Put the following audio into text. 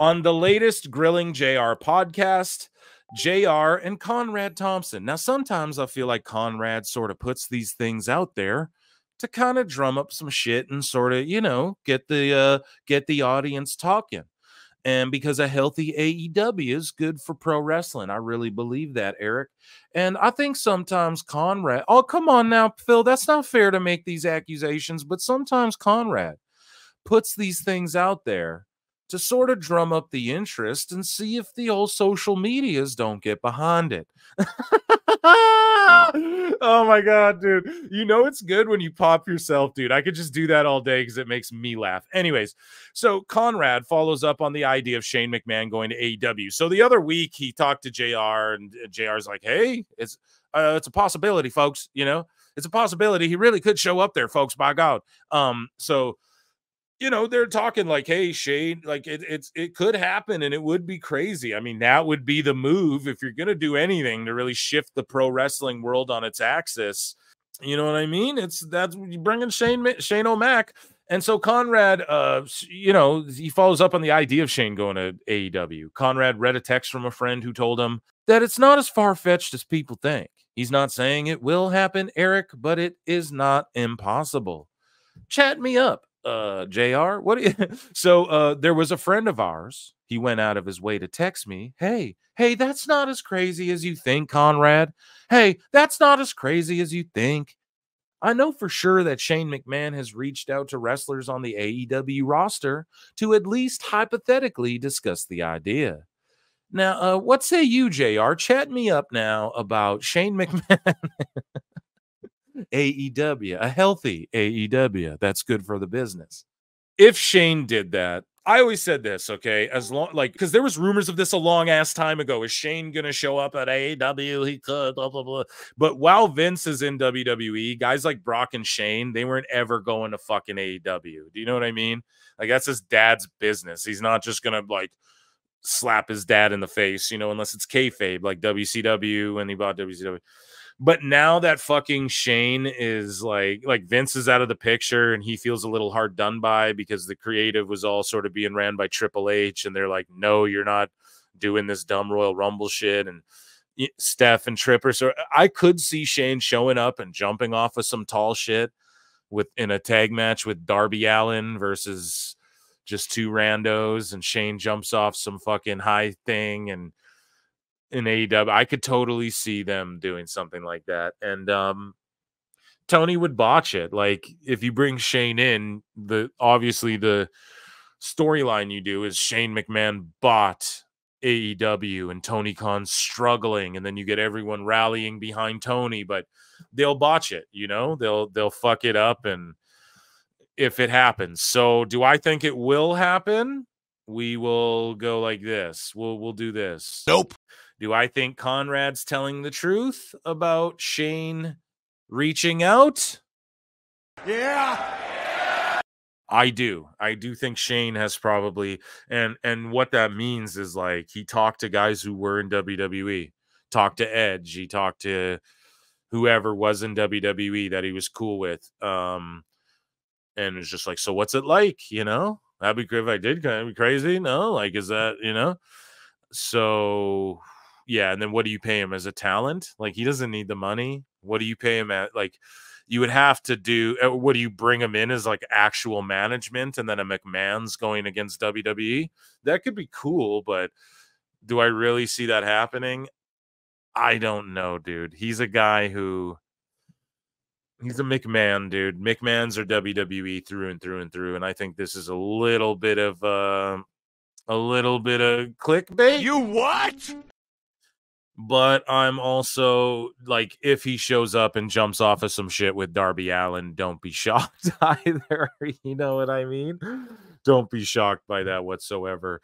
On the latest Grilling JR podcast, JR and Conrad Thompson. Now, sometimes I feel like Conrad sort of puts these things out there to kind of drum up some shit and sort of, get the audience talking. And because a healthy AEW is good for pro wrestling. I really believe that, Eric. And I think sometimes Conrad, oh, come on now, Phil, that's not fair to make these accusations, but sometimes Conrad puts these things out there to sort of drum up the interest and see if the old social medias don't get behind it. Oh my God, dude. You know it's good when you pop yourself, dude. I could just do that all day because it makes me laugh. Anyways, so Conrad follows up on the idea of Shane McMahon going to AEW. So the other week he talked to JR and JR's like, hey, it's a possibility, folks. It's a possibility. He really could show up there, folks, by God. So they're talking like, hey, Shane, like it could happen and it would be crazy. I mean, that would be the move if you're going to do anything to really shift the pro wrestling world on its axis. You know what I mean? That's you bring in Shane O'Mac. And so Conrad, he follows up on the idea of Shane going to AEW. Conrad read a text from a friend who told him that it's not as far-fetched as people think. He's not saying it will happen, Eric, but it is not impossible. Chat me up. JR, what do you so there was a friend of ours. He went out of his way to text me, hey, that's not as crazy as you think, Conrad. Hey, that's not as crazy as you think. I know for sure that Shane McMahon has reached out to wrestlers on the AEW roster to at least hypothetically discuss the idea. Now, what say you, JR? Chat me up now about Shane McMahon. AEW, a healthy AEW that's good for the business. If Shane did that, I always said this, okay, because there was rumors of this a long ass time ago. Is Shane gonna show up at AEW? He could, blah blah blah. But while Vince is in WWE, guys like Brock and Shane, they weren't ever going to fucking AEW. Do you know what I mean? Like, that's his dad's business. He's not just gonna slap his dad in the face, unless it's kayfabe, like WCW when he bought WCW. But now that fucking Shane is like Vince is out of the picture and he feels a little hard done by because the creative was all sort of being ran by Triple H. And they're like, no, you're not doing this dumb Royal Rumble shit. And Steph and Tripper. So I could see Shane showing up and jumping off of some tall shit in a tag match with Darby Allin versus just two randos. And Shane jumps off some fucking high thing and in AEW, I could totally see them doing something like that. And Tony would botch it. Like, if you bring Shane in, obviously the storyline you do is Shane McMahon bought AEW and Tony Khan's struggling, and then you get everyone rallying behind Tony, but they'll botch it, they'll fuck it up, and if it happens. So do I think it will happen? We will go like this. We'll do this. Nope. Do I think Conrad's telling the truth about Shane reaching out? Yeah. I do. I do think Shane has probably, and what that means is like he talked to guys who were in WWE, talked to Edge, he talked to whoever was in WWE that he was cool with. And it's just like, so what's it like? That'd be great if I did. Kind of be crazy. No, like, is that, so yeah. And then what do you pay him as a talent? Like, he doesn't need the money. What do you pay him at? Like, you would have to do, what do you bring him in as like actual management? And then a McMahon's going against WWE. That could be cool, but do I really see that happening? I don't know, dude. He's a guy who, he's a McMahon, dude. McMahons are WWE through and through and through. And I think this is a little bit of clickbait. You what? But I'm also like, if he shows up and jumps off of some shit with Darby Allin, don't be shocked either. You know what I mean? Don't be shocked by that whatsoever.